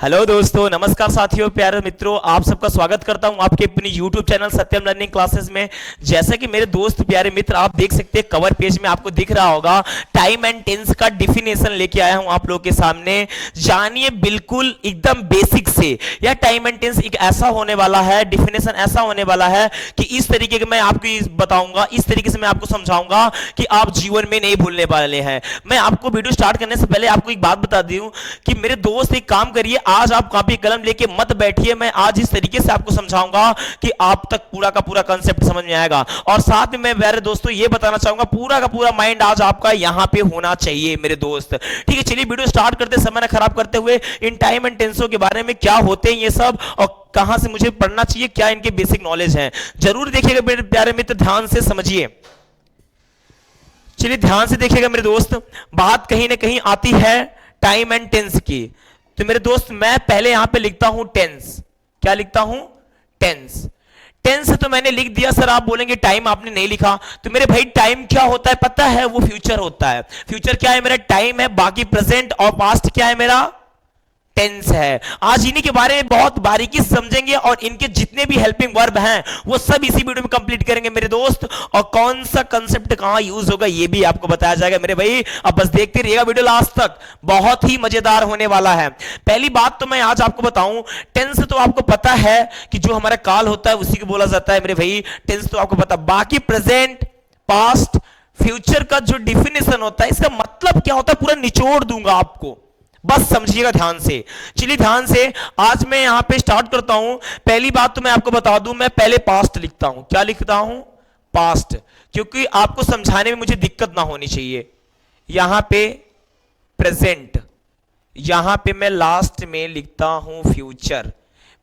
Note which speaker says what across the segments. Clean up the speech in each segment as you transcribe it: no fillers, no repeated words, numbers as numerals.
Speaker 1: Hello दोस्तों, नमस्कार साथियों, प्यारे मित्रों, आप सबका स्वागत करता हूं आपके अपनी YouTube चैनल सत्यम लर्निंग क्लासेस में। जैसा कि मेरे दोस्त प्यारे मित्र आप देख सकते हैं, कवर पेज में आपको दिख रहा होगा टाइम एंड टेंस का डिफिनेशन लेके आया हूं आप लोगों के सामने। जानिए बिल्कुल एकदम बेसिक से, यह टाइम एंड टेंस एक ऐसा होने वाला है, डिफिनेशन ऐसा होने वाला है कि इस तरीके के मैं आपको बताऊंगा, इस तरीके से मैं आपको समझाऊंगा कि आप जीवन में नहीं भूलने वाले हैं। मैं आपको वीडियो स्टार्ट करने से पहले आपको एक बात बता दूं कि मेरे दोस्त एक काम करिए, आज आप कॉपी कलम लेके मत बैठिए। मैं आज इस तरीके से आपको समझाऊंगा कि आप तक पूरा का पूरा कांसेप्ट समझ में आएगा। और साथ में मैं मेरे दोस्तों ये बताना चाहूंगा, पूरा का पूरा माइंड आज आपका यहां पे होना चाहिए मेरे दोस्त। ठीक है, चलिए वीडियो स्टार्ट करते, समय ना खराब करते हुए इन टाइम एंड टेंसों के बारे में क्या होते हैं ये सब और कहां से मुझे पढ़ना चाहिए, क्या इनके बेसिक नॉलेज है, जरूर देखिएगा मेरे प्यारे मित्र, ध्यान से समझिए। चलिए ध्यान से देखिएगा मेरे दोस्त, बात कहीं ना कहीं आती है टाइम एंड टेंस की। तो मेरे दोस्त मैं पहले यहां पे लिखता हूं टेंस। क्या लिखता हूं? टेंस। टेंस तो मैंने लिख दिया। सर आप बोलेंगे टाइम आपने नहीं लिखा, तो मेरे भाई टाइम क्या होता है पता है? वो फ्यूचर होता है। फ्यूचर क्या है मेरा? टाइम है। बाकी प्रेजेंट और पास्ट क्या है मेरा? टेंस है। आज इन्हीं के बारे में बहुत बारीकी से समझेंगे और इनके जितने भी हेल्पिंग वर्ब हैं वो सब इसी वीडियो में कंप्लीट करेंगे मेरे दोस्त। और कौन सा कंसेप्ट कहां यूज होगा ये भी आपको बताया जाएगा मेरे भाई। अब बस देखते रहिएगा वीडियो लास्ट तक, बहुत ही मजेदार होने वाला है। पहली बात तो मैं आज आपको बताऊं, टेंस तो आपको पता है कि जो हमारा काल होता है उसी को बोला जाता है मेरे भाई। टेंस तो आपको पता। बाकी प्रेजेंट, पास्ट, फ्यूचर का जो डिफिनेशन होता है, इसका मतलब क्या होता है पूरा निचोड़ दूंगा आपको, बस समझिएगा ध्यान से। चलिए ध्यान से आज मैं यहां पे स्टार्ट करता हूं। पहली बात तो मैं आपको बता दूं, मैं पहले पास्ट लिखता हूं। क्या लिखता हूं? पास्ट, क्योंकि आपको समझाने में मुझे दिक्कत ना होनी चाहिए। यहां पे प्रेजेंट, यहां पे मैं लास्ट में लिखता हूं फ्यूचर।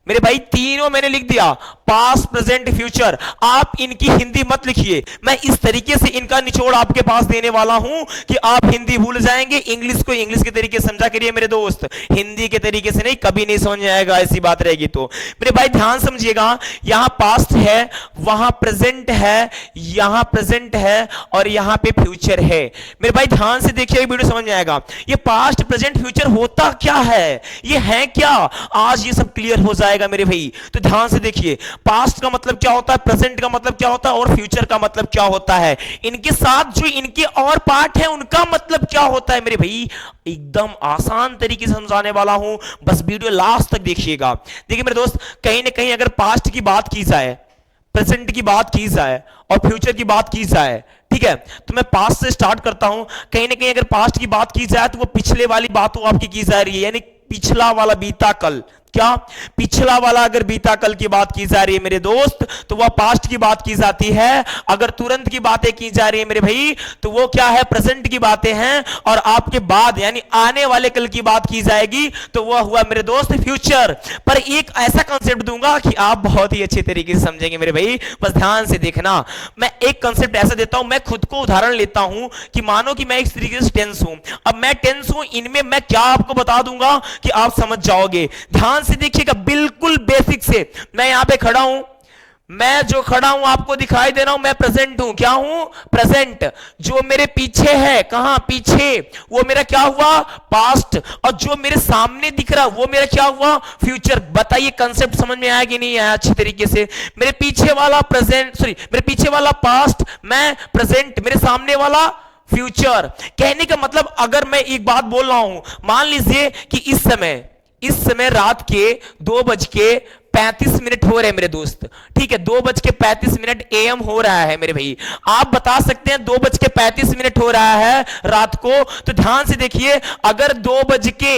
Speaker 1: मेरे भाई तीनों मैंने लिख दिया, पास्ट, प्रेजेंट, फ्यूचर। आप इनकी हिंदी मत लिखिए, मैं इस तरीके से इनका निचोड़ आपके पास देने वाला हूं कि आप हिंदी भूल जाएंगे। इंग्लिश को इंग्लिश के तरीके से समझा करिए मेरे दोस्त, हिंदी के तरीके से नहीं, कभी नहीं समझ में आएगा ऐसी बात रहेगी तो। मेरे भाई ध्यान समझिएगा, यहां पास्ट है, वहां प्रेजेंट है, यहां प्रेजेंट है और यहां पे फ्यूचर है। मेरे भाई ध्यान से देखिए, वीडियो समझ में आएगा। ये पास्ट, प्रेजेंट, फ्यूचर होता क्या है, ये है क्या, आज ये सब क्लियर हो जाएगा मेरे भाई। तो ध्यान से देखिए, पास्ट का मतलब क्या होता है, प्रेजेंट का मतलब क्या होता है और फ्यूचर का मतलब क्या होता है। इनके साथ जो इनके और पार्ट है उनका मतलब क्या होता है मेरे भाई, एकदम आसान तरीके से समझाने वाला हूं, बस वीडियो लास्ट तक देखिएगा। देखिए मेरे दोस्त, कहीं ना कहीं अगर पास्ट की बात की जाए, प्रेजेंट की बात की जाए और फ्यूचर की बात की जाए, ठीक है, तो मैं पास्ट से स्टार्ट करता हूं। कहीं ना कहीं अगर पास्ट की बात की जाए तो वो पिछले वाली बातों आपकी की जा रही है, यानी पिछला वाला बीता कल। क्या? पिछला वाला अगर बीता कल की बात की जा रही है मेरे दोस्त तो वह पास्ट की बात की जाती है। अगर तुरंत की बातें की जा रही है मेरे भाई तो वो क्या है? प्रेजेंट की बातें हैं। और आपके बाद यानी आने वाले कल की बात की जाएगी तो वह हुआ मेरे दोस्त फ्यूचर। पर एक ऐसा कंसेप्ट दूंगा कि आप बहुत ही अच्छे तरीके से समझेंगे मेरे भाई, बस ध्यान से देखना। मैं एक कंसेप्ट ऐसा देता हूं, मैं खुद को उदाहरण लेता हूं कि मानो कि मैं एक तरीके से टेंस हूं। अब मैं टेंस हूं, इनमें मैं क्या आपको बता दूंगा कि आप समझ जाओगे। ध्यान से देखिएगा, बिल्कुल बेसिक से। मैं यहां पे खड़ा हूं, मैं जो खड़ा हूं आपको दिखाई दे रहा हूं, मैं प्रेजेंट हूं। क्या हूं? प्रेजेंट। जो मेरे पीछे है, कहां पीछे, वो मेरा क्या हुआ? पास्ट। और जो मेरे सामने दिख रहा वो मेरा क्या हुआ? फ्यूचर। बताइए कंसेप्ट समझ में आया कि नहीं आया अच्छी तरीके से? मेरे पीछे वाला प्रेजेंट, सॉरी मेरे पीछे वाला पास्ट, मैं प्रेजेंट, मेरे सामने वाला फ्यूचर। कहने का मतलब अगर मैं एक बात बोल रहा हूं, मान लीजिए कि इस समय रात के 2:35 हो रहे हैं मेरे दोस्त, ठीक है, 2:35 AM हो रहा है मेरे भाई। आप बता सकते हैं 2:35 हो रहा है रात को, तो ध्यान से देखिए, अगर 2 बज के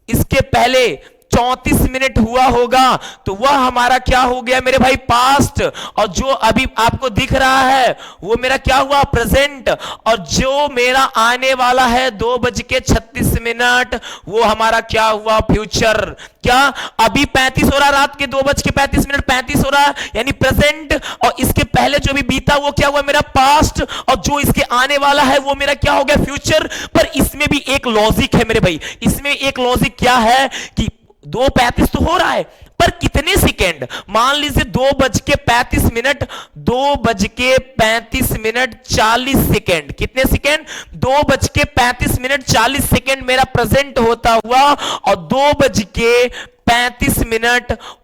Speaker 1: इसके पहले 34 हुआ होगा तो वह हमारा क्या हो गया मेरे भाई? पास्ट। और जो अभी आपको दिख रहा है वो मेरा क्या हुआ? प्रेजेंट। और जो मेरा आने वाला है 2:36 वो हमारा क्या हुआ? फ्यूचर। क्या? अभी 35 हो रहा, रात के 2:35 35 हो रहा, यानी प्रेजेंट। और इसके पहले जो भी बीता वो क्या हुआ? मेरा पास्ट। और जो इसके आने वाला है वो मेरा क्या हो गया? फ्यूचर। पर इसमें भी एक लॉजिक है मेरे भाई, इसमें एक लॉजिक क्या है कि 2:35 तो हो रहा है, पर कितने सेकेंड? मान लीजिए 2:35, 2:35 40 सेकेंड। कितने सेकेंड? 2:35 40 सेकेंड मेरा प्रेजेंट होता हुआ, और 2:35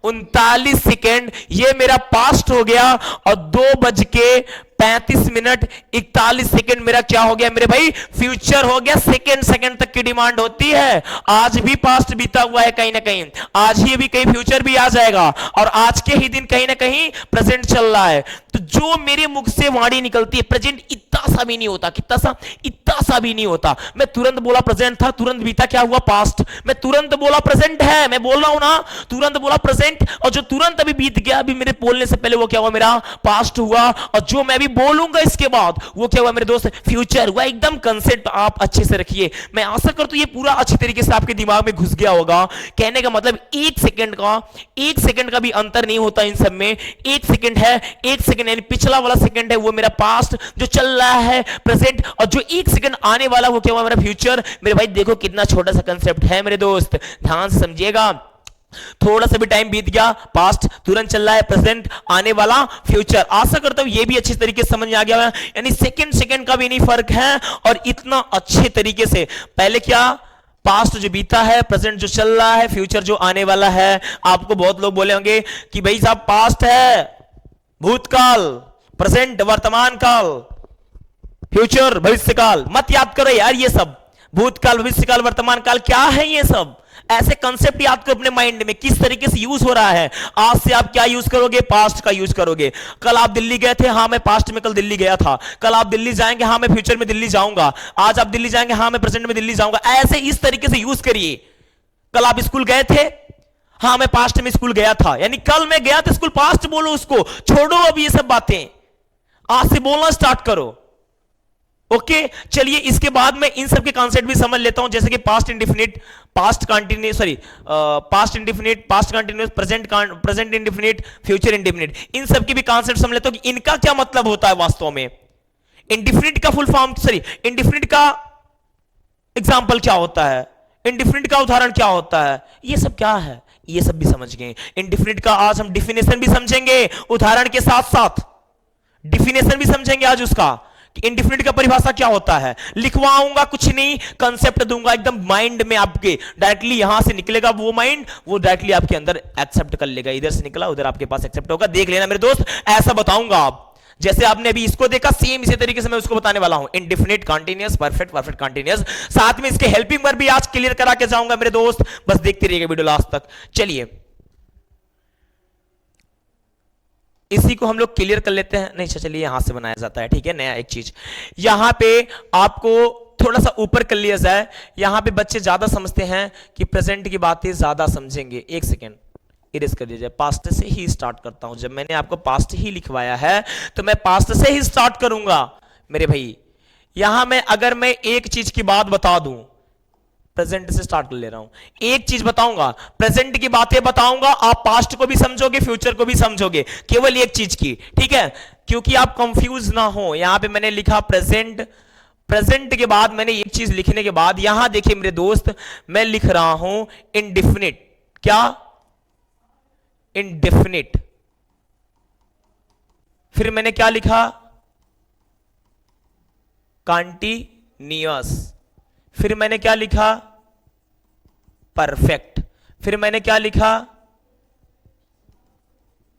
Speaker 1: 39 ये मेरा पास्ट हो गया, और 2:35 मेरा क्या हो गया मेरे भाई? फ्यूचर हो गया। सेकेंड सेकेंड तक की डिमांड होती है। आज भी पास्ट बीता हुआ है कहीं ना कहीं, आज ही अभी कहीं फ्यूचर भी आ जाएगा, और आज के ही दिन कहीं ना कहीं प्रेजेंट चल रहा है। तो जो मेरे मुख से वाणी निकलती है, प्रेजेंट इतना सा भी नहीं होता। कितना सा? इतना सा भी नहीं होता। मैं तुरंत बोला प्रेजेंट था, तुरंत बीता, क्या हुआ? पास्ट। मैं तुरंत बोला प्रेजेंट है, मैं बोल रहा हूं ना, तुरंत बोला प्रेजेंट, और जो तुरंत अभी बीत गया, अभी मेरे बोलने से पहले, वो क्या हुआ? मेरा पास्ट हुआ। और जो मैं अभी बोलूंगा इसके बाद, वो क्या हुआ मेरे दोस्त? फ्यूचर हुआ। एकदम कंसेप्ट आप अच्छे से रखिए। मैं आशा करता हूं ये पूरा अच्छी तरीके से आपके दिमाग में घुस गया होगा। कहने का मतलब एक सेकंड का भी अंतर नहीं होता इन सब में। एक सेकंड है, एक सेकंड यानी पिछला वाला सेकंड है वो मेरा पास्ट जो चल रहा है, प्रेजेंट, और जो एक सेकंड आने वाला वो क्या हुआ? मेरा फ्यूचर। मेरे भाई देखो कितना छोटा सा कंसेप्ट है मेरे दोस्त, ध्यान से समझिएगा। थोड़ा सा भी टाइम बीत गया, पास्ट तुरंत चल रहा है, प्रेजेंट आने वाला, फ्यूचर। आशा करता हूं ये भी अच्छी तरीके से समझ में आ गया है। यानी सेकंड सेकंड का भी नहीं फर्क है, और इतना अच्छे तरीके से पहले क्या? पास्ट जो बीता है, प्रेजेंट जो चल रहा है, फ्यूचर जो आने वाला है। आपको बहुत लोग बोले होंगे कि भाई साहब पास्ट है, भूतकाल, प्रेजेंट वर्तमान काल, फ्यूचर भविष्यकाल। मत याद करो यार ये सब, भूतकाल, भविष्यकाल, वर्तमान काल क्या है ये सब। ऐसे कंसेप्ट याद करो अपने माइंड में, किस तरीके से यूज हो रहा है। आज से आप क्या यूज करोगे? पास्ट का यूज करोगे। कल आप दिल्ली गए थे, हाँ मैं पास्ट में कल दिल्ली गया था। कल आप दिल्ली जाएंगे, हाँ मैं फ्यूचर में दिल्ली जाऊंगा। आज आप दिल्ली जाएंगे, हाँ मैं प्रेजेंट में दिल्ली जाऊंगा। ऐसे इस तरीके से यूज करिए। कल आप स्कूल गए थे, हाँ मैं पास्ट में स्कूल गया था, यानी कल मैं गया था स्कूल, पास्ट बोलो उसको, छोड़ो अब ये सब बातें, आज से बोलना स्टार्ट करो। ओके चलिए, इसके बाद मैं इन सब के कॉन्सेप्ट भी समझ लेता हूं, जैसे कि past indefinite, past continuous, past indefinite, past continuous, present indefinite, future indefinite. इन सब की भी कॉन्सेप्ट समझ लेता हूं कि इनका क्या मतलब होता है वास्तव में। इंडिफिनिट का फुल फॉर्म, इंडिफिनिट का एग्जाम्पल क्या होता है, इंडिफिनिट का उदाहरण क्या होता है, ये सब क्या है, ये सब भी समझ गए। इंडिफिनिट का आज हम डिफिनेशन भी समझेंगे, उदाहरण के साथ साथ डिफिनेशन भी समझेंगे आज उसका, कि इंडिफिनिट का परिभाषा क्या होता है। लिखवाऊंगा कुछ नहीं, कंसेप्ट दूंगा एकदम माइंड में, आपके डायरेक्टली यहां से निकलेगा वो माइंड, वो डायरेक्टली आपके अंदर एक्सेप्ट कर लेगा। इधर से निकला उधर आपके पास एक्सेप्ट होगा। देख लेना मेरे दोस्त, ऐसा बताऊंगा आप, जैसे आपने अभी इसको देखा, सेम इसी तरीके से मैं उसको बताने वाला हूं। Indefinite, continuous, perfect, perfect continuous, साथ में इसके हेल्पिंग वर्ब भी आज क्लियर करा के जाऊंगा मेरे दोस्त, बस देखते रहिएगा वीडियो लास्ट तक। चलिए इसी को हम लोग क्लियर कर लेते हैं। नहीं चलिए यहां से बनाया जाता है, ठीक है, नया एक चीज यहां पे आपको थोड़ा सा ऊपर कर लिया जाए। यहां पे बच्चे ज्यादा समझते हैं कि प्रेजेंट की बातें ज्यादा समझेंगे। एक सेकेंड इरेज कर दीजिए, पास्ट से ही स्टार्ट करता हूं। जब मैंने आपको पास्ट ही लिखवाया है तो मैं पास्ट से ही स्टार्ट करूंगा मेरे भाई। यहां मैं अगर मैं एक चीज की बात बता दूं, प्रेजेंट से स्टार्ट कर ले रहा हूं, एक चीज बताऊंगा, प्रेजेंट की बातें बताऊंगा, आप पास्ट को भी समझोगे, फ्यूचर को भी समझोगे, केवल एक चीज की, ठीक है, क्योंकि आप कंफ्यूज ना हो। यहां पे मैंने लिखा प्रेजेंट, प्रेजेंट के बाद मैंने एक चीज लिखने के बाद यहां देखिए मेरे दोस्त, मैं लिख रहा हूं इंडिफिनिट। क्या? इंडेफिनिट। फिर मैंने क्या लिखा? कॉन्टिन्यूअस। फिर मैंने क्या लिखा? परफेक्ट। फिर मैंने क्या लिखा?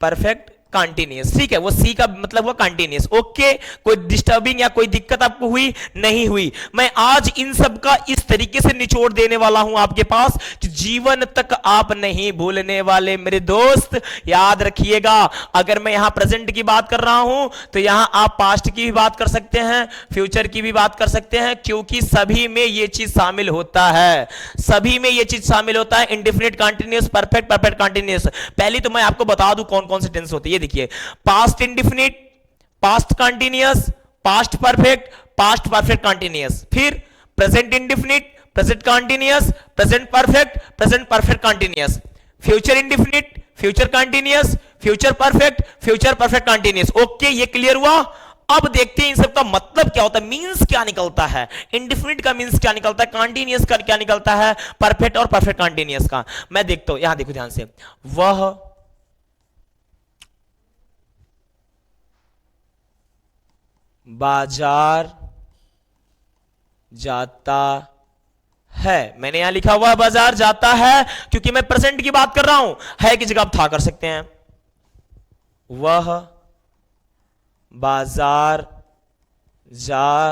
Speaker 1: Perfect continuous. ठीक है, वो सी का मतलब हुआ कंटीन्यूअस। ओके, कोई डिस्टर्बिंग या कोई दिक्कत आपको हुई? नहीं हुई। मैं आज इन सब का इस तरीके से निचोड़ देने वाला हूं आपके पास कि जीवन तक आप नहीं भूलने वाले मेरे दोस्त। याद रखिएगा, अगर मैं यहां प्रेजेंट की बात कर रहा हूं तो यहां आप पास्ट की भी बात कर सकते हैं, फ्यूचर की भी बात कर सकते हैं, क्योंकि सभी में यह चीज शामिल होता है। सभी में यह चीज शामिल होता है, indefinite, continuous, perfect, perfect continuous. पहले तो मैं आपको बता दूं कौन कौन से टेंस होते हैं। देखिए, past indefinite, past continuous, past perfect, past perfect continuous. फिर present indefinite, present continuous, present perfect, present perfect continuous. Future indefinite, future continuous, future perfect, future perfect continuous. Okay, ये क्लियर हुआ? अब देखते हैं इन सब का मतलब क्या होता है, मींस क्या निकलता है, इंडिफिनिट का मींस क्या निकलता है, कॉन्टिन्यूअस का क्या निकलता है, परफेक्ट और परफेक्ट कॉन्टिन्यूअस का। मैं देखता हूं, यहां देखो ध्यान से, वह बाजार जाता है। मैंने यहां लिखा हुआ बाजार जाता है क्योंकि मैं प्रेजेंट की बात कर रहा हूं, है की जगह आप था कर सकते हैं। वह बाजार जा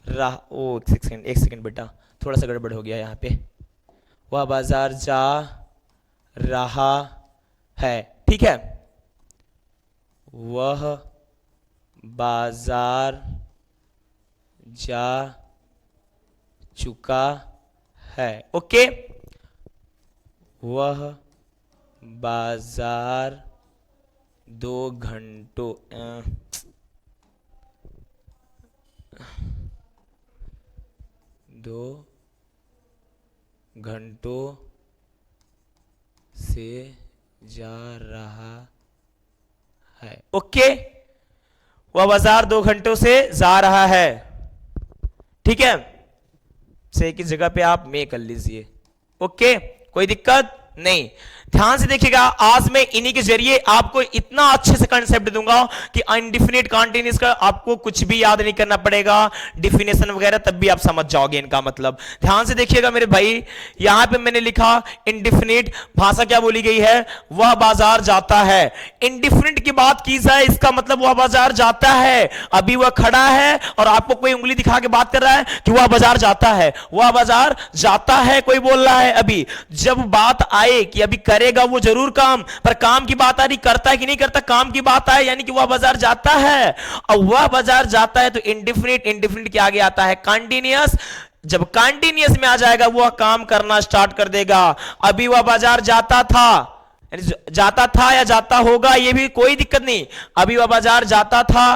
Speaker 1: रहा, ओ एक सेकंड बेटा, थोड़ा सा गड़बड़ हो गया यहां पे। वह बाजार जा रहा है, ठीक है। वह बाजार जा चुका है, ओके। वह बाजार 2 घंटों 2 घंटों से जा रहा है, ओके। वह बाजार 2 घंटों से जा रहा है, ठीक है। से की जगह पे आप में कर लीजिए, ओके, कोई दिक्कत नहीं। ध्यान से देखिएगा, आज मैं इन्हीं के जरिए आपको इतना अच्छे से कंसेप्ट दूंगा कि अनडिफिनिट कॉन्टिन्यूअस का आपको कुछ भी याद नहीं करना पड़ेगा, डिफिनेशन वगैरह तब भी आप समझ जाओगे इनका मतलब। ध्यान से देखिएगा मेरे भाई, यहां पे मैंने लिखा इनडिफिनिट, भाषा क्या बोली गई है, वह बाजार जाता है। इनडिफिनिट की बात की जाए, इसका मतलब वह बाजार जाता है, अभी वह खड़ा है और आपको कोई उंगली दिखा के बात कर रहा है कि वह बाजार जाता है, वह बाजार जाता है, कोई बोल रहा है। अभी जब बात आए कि अभी करेगा वो जरूर काम, पर काम की बात आ रही, करता है कि नहीं करता, काम की बात आए यानी कि वह बाजार जाता है। और वह बाजार जाता है तो इंडिफिनिट, इंडिफिनिट के आगे आता है कॉन्टिन्यूअस। जब कॉन्टिन्यूअस में आ जाएगा वह काम करना स्टार्ट कर देगा। अभी वह बाजार जाता था, जाता था या जाता होगा, यह भी कोई दिक्कत नहीं। अभी वह बाजार जाता था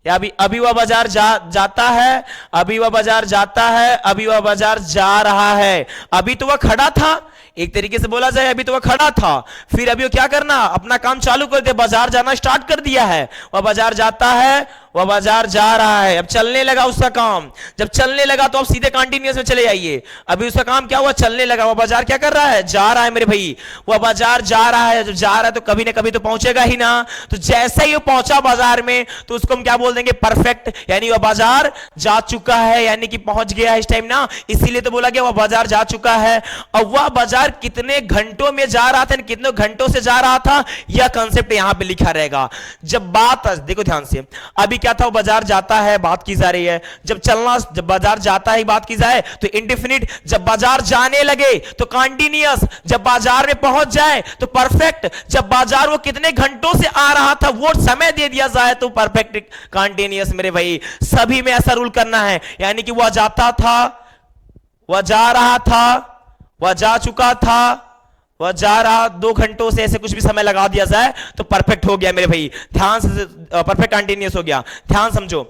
Speaker 1: या अभी वह बाजार जाता है, अभी वह बाजार जाता है, अभी वह बाजार जा रहा है। अभी तो वह खड़ा था, एक तरीके से बोला जाए अभी तो वह खड़ा था, फिर अभी वो क्या करना, अपना काम चालू कर दे, बाजार जाना स्टार्ट कर दिया है। वह बाजार जाता है, वह बाजार जा रहा है, अब चलने लगा उसका काम। जब चलने लगा तो अब सीधे कंटिन्यूअस में चले जाइए। अभी उसका काम क्या हुआ, चलने लगा, वह बाजार क्या कर रहा है, जा रहा है मेरे भाई। वह बाजार जा रहा है, जब जा रहा है तो कभी ना कभी तो पहुंचेगा ही ना। तो जैसे ही वो पहुंचा बाजार में तो उसको हम क्या बोल देंगे, परफेक्ट, यानी वह बाजार जा चुका है, यानी कि पहुंच गया है इस टाइम ना, इसीलिए तो बोला गया वह बाजार जा चुका है। और वह बाजार कितने घंटों में जा रहा था, कितने घंटों से जा रहा था, यह कंसेप्ट यहां पे लिखा रहेगा। जब बात, देखो ध्यान से, अभी क्या था, वो बाजार जाता है बात की जा रही है, जब चलना, जब बाजार जाता है बात की जाए तो इंडिफिनिट, जब बाजार जाने लगे तो कॉन्टिन्यूअस, जब बाजार में पहुंच जाए तो परफेक्ट, जब बाजार वो कितने घंटों से आ रहा था वो समय दे दिया जाए तो परफेक्ट कॉन्टिन्यूअस मेरे भाई। सभी में ऐसा रूल करना है, यानी कि वह जाता था, वह जा रहा था, वह जा चुका था, वह जा रहा, 2 घंटों से, ऐसे कुछ भी समय लगा दिया जाए तो परफेक्ट हो गया मेरे भाई। ध्यान से, परफेक्ट कंटिन्यूअस हो गया। ध्यान समझो,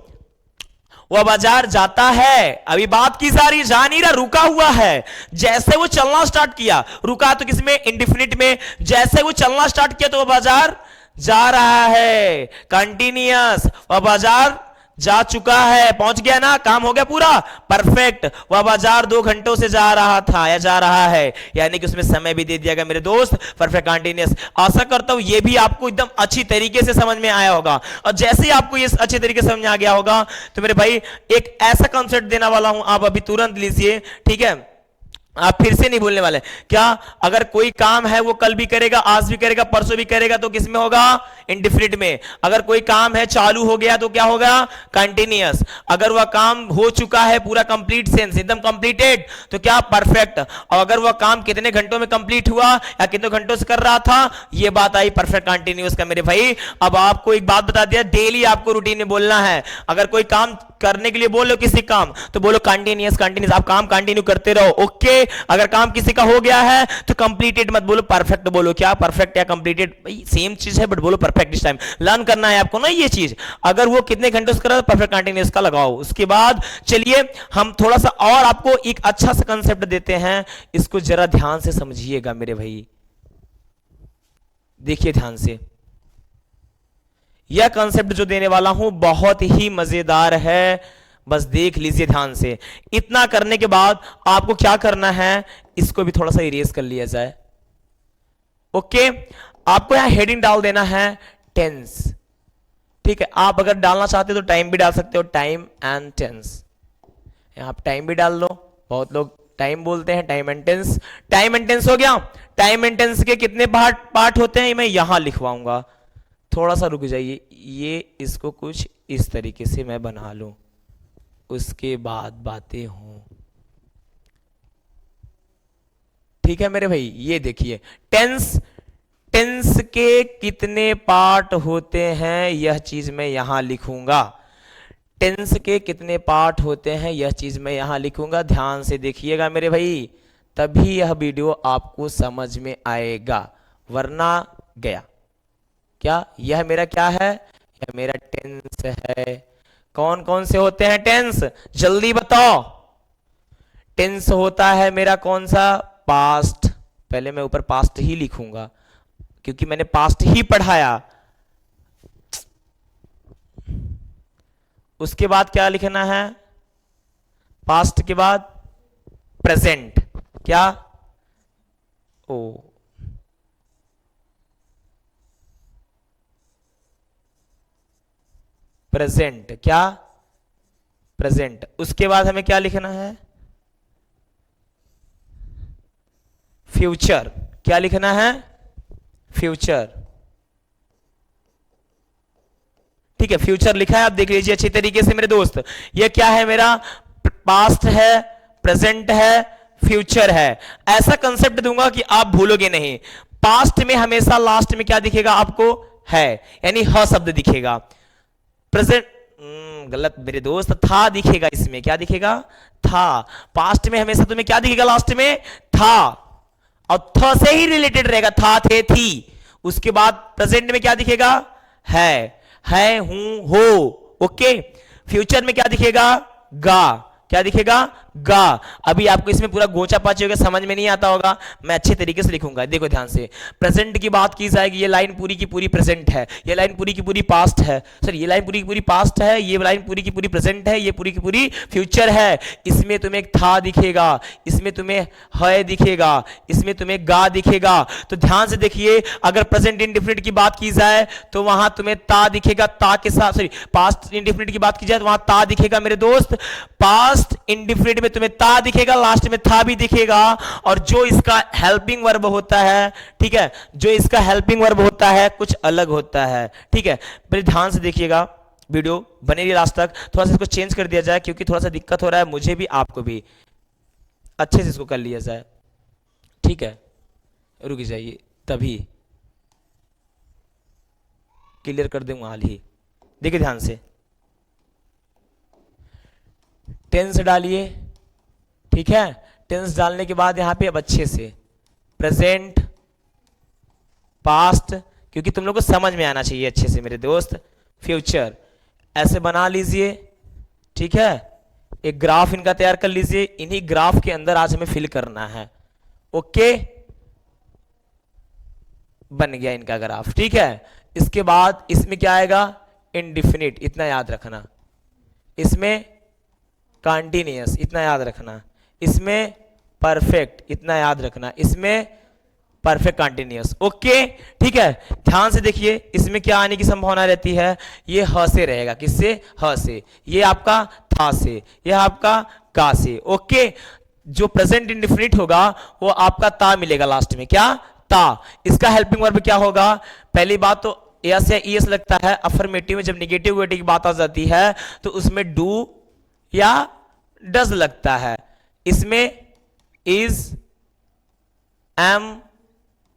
Speaker 1: वह बाजार जाता है, अभी बात की जा रही, जा नहीं रहा, रुका हुआ है। जैसे वो चलना स्टार्ट किया, रुका तो किसमें, इंडिफिनिट में, जैसे वो चलना स्टार्ट किया तो वह बाजार जा रहा है, कंटिन्यूअस, वह बाजार जा चुका है, पहुंच गया ना, काम हो गया पूरा, परफेक्ट। वह बाजार 2 घंटों से जा रहा था या जा रहा है, यानी कि उसमें समय भी दे दिया गया मेरे दोस्त, परफेक्ट कंटीन्यूअस। आशा करता हूं ये भी आपको एकदम अच्छी तरीके से समझ में आया होगा। और जैसे ही आपको ये अच्छे तरीके से समझ में आ गया होगा तो मेरे भाई एक ऐसा कॉन्सेप्ट देने वाला हूं, आप अभी तुरंत लीजिए, ठीक है। आप फिर से नहीं भूलने वाले, क्या, अगर कोई काम है वो कल भी करेगा, आज भी करेगा, परसों भी करेगा, तो किस में होगा, इंडिफिनिट में। अगर कोई काम है चालू हो गया तो क्या होगा, कंटिन्यूअस। अगर वह काम हो चुका है पूरा कंप्लीट सेंस, एकदम कंप्लीटेड, तो क्या, परफेक्ट। और अगर वह काम कितने घंटों में कंप्लीट हुआ या कितने घंटों से कर रहा था, यह बात आई परफेक्ट कंटिन्यूअस का मेरे भाई। अब आपको एक बात बता दिया, डेली आपको रूटीन में बोलना है। अगर कोई काम करने के लिए बोलो किसी काम तो बोलो कंटिन्यूअस, कंटिन्यूअस, आप काम कंटिन्यू करते रहो, ओके। अगर काम किसी का हो गया है तो कंप्लीटेड मत बोलो, परफेक्ट बोलो। क्या, परफेक्ट या कंप्लीटेड भाई सेम चीज है, बट बोलो परफेक्ट इस टाइम। लर्न करना है आपको ना ये चीज। अगर वो कितने घंटों से कर रहा है, परफेक्ट कंटिन्यूअस का लगाओ। उसके बाद चलिए हम थोड़ा सा और आपको एक अच्छा सा कंसेप्ट देते हैं, इसको जरा ध्यान से समझिएगा मेरे भाई, देखिए ध्यान से। यह कंसेप्ट जो देने वाला हूं बहुत ही मजेदार है, बस देख लीजिए ध्यान से। इतना करने के बाद आपको क्या करना है, इसको भी थोड़ा सा इरेज कर लिया जाए। ओके, आपको यहां हेडिंग डाल देना है टेंस। ठीक है, आप अगर डालना चाहते हो तो टाइम भी डाल सकते हो, टाइम एंड टेंस। यहां आप टाइम भी डाल लो, बहुत लोग टाइम बोलते हैं, time and tense. Time and tense हो गया। टाइम एंड टेंस के कितने पार्ट होते हैं मैं यहां लिखवाऊंगा। थोड़ा सा रुक जाइए, ये इसको कुछ इस तरीके से मैं बना लूं, उसके बाद बातें हों। ठीक है मेरे भाई, ये देखिए टेंस, टेंस के कितने पार्ट होते हैं यह चीज मैं यहां लिखूंगा। टेंस के कितने पार्ट होते हैं यह चीज मैं यहां लिखूंगा। ध्यान से देखिएगा मेरे भाई, तभी यह वीडियो आपको समझ में आएगा, वरना गया। क्या यह मेरा क्या है, यह मेरा टेंस है। कौन कौन से होते हैं टेंस, जल्दी बताओ। टेंस होता है मेरा कौन सा, पास्ट। पहले मैं ऊपर पास्ट ही लिखूंगा क्योंकि मैंने पास्ट ही पढ़ाया। उसके बाद क्या लिखना है, पास्ट के बाद प्रेजेंट। क्या, ओ प्रेजेंट, क्या प्रेजेंट। उसके बाद हमें क्या लिखना है, फ्यूचर। क्या लिखना है, फ्यूचर। ठीक है, फ्यूचर लिखा है, आप देख लीजिए अच्छी तरीके से मेरे दोस्त। ये क्या है मेरा, पास्ट है, प्रेजेंट है, फ्यूचर है। ऐसा कंसेप्ट दूंगा कि आप भूलोगे नहीं। पास्ट में हमेशा लास्ट में क्या दिखेगा आपको, है, यानी ह शब्द दिखेगा। प्रेजेंट गलत मेरे दोस्त, था दिखेगा इसमें। क्या दिखेगा, था। पास्ट में हमेशा तुम्हें क्या दिखेगा, लास्ट में था, और थ से ही रिलेटेड रहेगा, था, थे, थी। उसके बाद प्रेजेंट में क्या दिखेगा, है, हूं, हो। ओके, फ्यूचर में क्या दिखेगा, गा। क्या दिखेगा, गा। अभी आपको इसमें पूरा गोचा पाची होगा, समझ में नहीं आता होगा, मैं अच्छे तरीके से लिखूंगा। देखो ध्यान से, प्रेजेंट की बात की जाएगी, ये लाइन पूरी की पूरी प्रेजेंट है, ये लाइन पूरी की पूरी पास्ट है, सर ये लाइन पूरी की पूरी पास्ट है, ये लाइन पूरी की पूरी प्रेजेंट है, ये पूरी की पूरी फ्यूचर है। इसमें तुम्हें था दिखेगा, इसमें तुम्हें है दिखेगा, इसमें तुम्हें गा दिखेगा। तो ध्यान से देखिए, अगर प्रेजेंट इंडेफिनिट की बात की जाए तो वहां तुम्हें ता दिखेगा, ता के साथ, सॉरी पास्ट इंडेफिनिट की बात की जाए तो वहां ता दिखेगा मेरे दोस्त। पास्ट इंडेफिनिट में तुम्हें ता दिखेगा, लास्ट में था भी दिखेगा। और जो इसका हेल्पिंग वर्ब होता है, ठीक है, जो इसका हेल्पिंग वर्ब होता है कुछ अलग होता है। ठीक है, बड़े ध्यान से देखिएगा, वीडियो बने रही लास्ट तक। थोड़ा सा इसको चेंज कर दिया जाए क्योंकि थोड़ा सा दिक्कत हो रहा है मुझे भी आपको भी, अच्छे से इसको कर लिया जाए। ठीक है, रुक जाइए, तभी क्लियर कर दूंगा हाल ही। देखिए ध्यान से, टेंस डालिए। ठीक है, टेंस डालने के बाद यहां पे अब अच्छे से प्रेजेंट, पास्ट, क्योंकि तुम लोग को समझ में आना चाहिए अच्छे से मेरे दोस्त, फ्यूचर ऐसे बना लीजिए। ठीक है, एक ग्राफ इनका तैयार कर लीजिए, इन्हीं ग्राफ के अंदर आज हमें फिल करना है। ओके, बन गया इनका ग्राफ। ठीक है, इसके बाद इसमें क्या आएगा, इंडिफिनिट, इतना याद रखना। इसमें कॉन्टिन्यूअस, इतना याद रखना। इसमें परफेक्ट, इतना याद रखना। इसमें परफेक्ट कॉन्टिन्यूअस। ओके, ठीक है, ध्यान से देखिए, इसमें क्या आने की संभावना रहती है, ये ह से रहेगा, किससे, ह से, ये आपका था से, ये आपका का से। ओके, जो प्रेजेंट इंडेफिनिट होगा वो आपका ता मिलेगा लास्ट में। क्या, ता। इसका हेल्पिंग वर्ब क्या होगा, पहली बात तो यस या ईएस लगता है। अफर्मेटिव में जब निगेटिव वर्ड की बात आ जाती है तो उसमें डू या डज लगता है। इसमें is, am,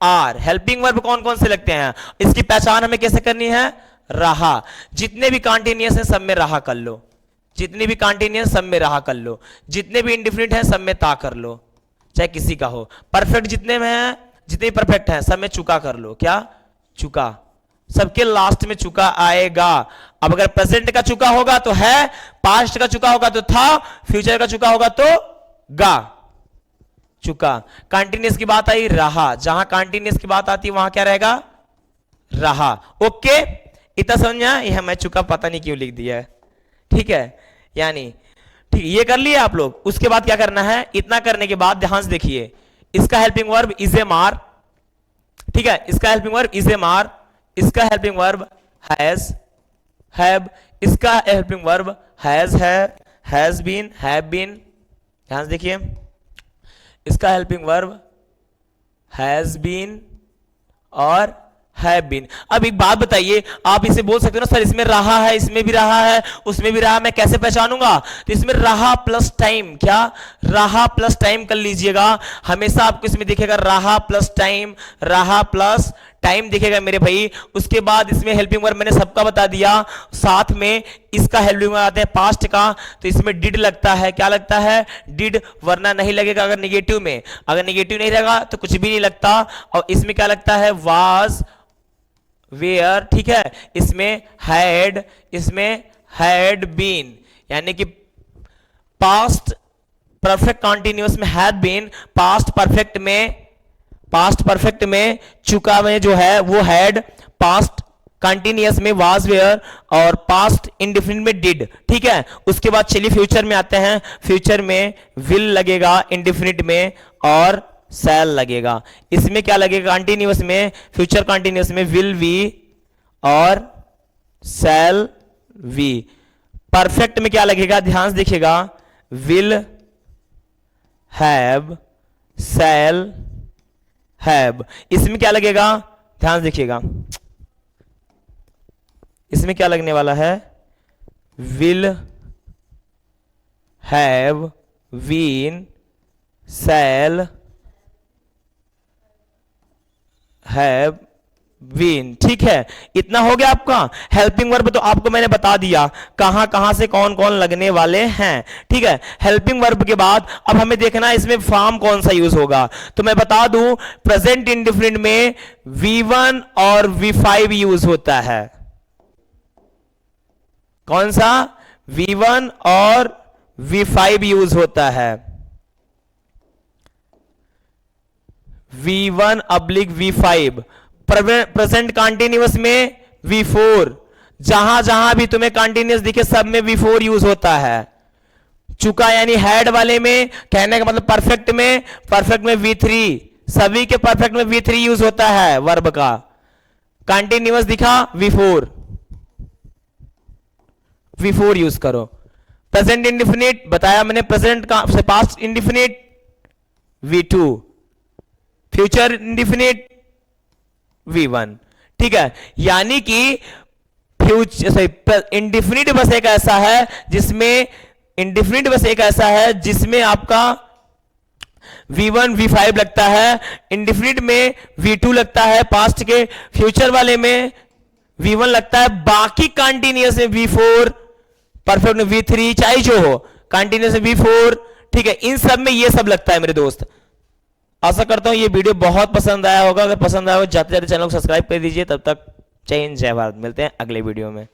Speaker 1: are. Helping verb कौन कौन से लगते हैं, इसकी पहचान हमें कैसे करनी है, रहा। जितने भी कॉन्टिन्यूअस है सब में रहा कर लो, जितने भी कॉन्टिन्यूअस सब में रहा कर लो, जितने भी इंडिफिनिट है सब में ता कर लो, चाहे किसी का हो। परफेक्ट जितने में है, जितने परफेक्ट हैं सब में चुका कर लो। क्या, चुका। सबके लास्ट में चुका आएगा। अब अगर प्रेजेंट का चुका होगा तो है, पास्ट का चुका होगा तो था, फ्यूचर का चुका होगा तो गा, चुका। कंटिन्यूअस की बात आई, रहा। जहां कंटिन्यूअस की बात आती है वहां क्या रहेगा, रहा। ओके, इतना समझ में आया? यह मैं चुका पता नहीं क्यों लिख दिया है, ठीक है। यानी ठीक, ये कर लिए आप लोग। उसके बाद क्या करना है, इतना करने के बाद ध्यान से देखिए, इसका हेल्पिंग वर्ब इज ए मार, ठीक है, इसका हेल्पिंग वर्ब इज ए मार, इसका हेल्पिंग वर्ब हैज, हैव, इसका हेल्पिंग वर्ब हैज है, हैज बीन, हैव बीन। ध्यान से देखिए, इसका हेल्पिंग वर्ब हैज बीन और हैव बीन। अब एक बात बताइए, आप इसे बोल सकते हो ना सर इसमें रहा है, इसमें भी रहा है, उसमें भी रहा, मैं कैसे पहचानूंगा? तो इसमें रहा प्लस टाइम, क्या रहा प्लस टाइम कर लीजिएगा, हमेशा आपको इसमें दिखेगा रहा प्लस टाइम, रहा प्लस टाइम दिखेगा मेरे भाई। उसके बाद इसमें हेल्पिंग वर्ब मैंने सबका बता दिया, साथ में इसका हेल्पिंग वर्ब आते हैं पास्ट का, तो इसमें डिड लगता है, क्या लगता है? डिड, वरना नहीं लगेगा अगर निगेटिव में, अगर निगेटिव नहीं रहेगा तो कुछ भी नहीं लगता। और इसमें क्या लगता है? वाज, वेयर, ठीक है, इसमें हैड, इसमें हैड बीन, यानी कि पास्ट परफेक्ट कॉन्टिन्यूअस में हैड बीन, पास्ट परफेक्ट में, पास्ट परफेक्ट में चुका में जो है वो हैड, पास्ट कंटिन्यूअस में वाज, वेयर, और पास्ट इंडेफिनिट में डिड, ठीक है। उसके बाद चलिए फ्यूचर में आते हैं, फ्यूचर में विल लगेगा इंडेफिनिट में और शैल लगेगा। इसमें क्या लगेगा? कंटिन्यूअस में, फ्यूचर कंटिन्यूअस में विल वी और शैल वी। परफेक्ट में क्या लगेगा? ध्यान से देखिएगा, विल हैव, शैल हैव। इसमें क्या लगेगा? ध्यान से देखिएगा, इसमें क्या लगने वाला है? Will have, been, shall have been, ठीक है। इतना हो गया आपका हेल्पिंग वर्ब। तो आपको मैंने बता दिया कहां कहां से कौन कौन लगने वाले हैं, ठीक है। हेल्पिंग वर्ब के बाद अब हमें देखना है इसमें फॉर्म कौन सा यूज होगा। तो मैं बता दूं, प्रेजेंट इंडेफिनिट में V1 और V5 यूज होता है। कौन सा? V1 और V5 यूज होता है। V1 oblique V5। Present continuous में V4। जहां जहां भी तुम्हें कंटिन्यूअस दिखे सब में V4 यूज होता है। चुका यानी हैड वाले में, कहने का मतलब परफेक्ट में V3, सभी के परफेक्ट में V3 यूज होता है वर्ब का। कंटिन्यूअस दिखा V4 यूज करो। प्रेजेंट इंडेफिनिट बताया मैंने, प्रेजेंट का से past indefinite V2, future indefinite V1, ठीक है। यानी कि फ्यूचर इंडेफिनिट बस एक ऐसा है जिसमें, इंडेफिनिट बस एक ऐसा है जिसमें आपका V1 V5 लगता है, इंडेफिनिट में V2 लगता है पास्ट के, फ्यूचर वाले में V1 लगता है, बाकी कंटिन्यूअस में V4, परफेक्ट में V3, चाहे जो हो, कंटिन्यूअस में V4, ठीक है। इन सब में ये सब लगता है मेरे दोस्त। आशा करता हूं ये वीडियो बहुत पसंद आया होगा। अगर पसंद आया हो जाते जाते चैनल को सब्सक्राइब कर दीजिए। तब तक जय हिंद, जय भारत। मिलते हैं अगले वीडियो में।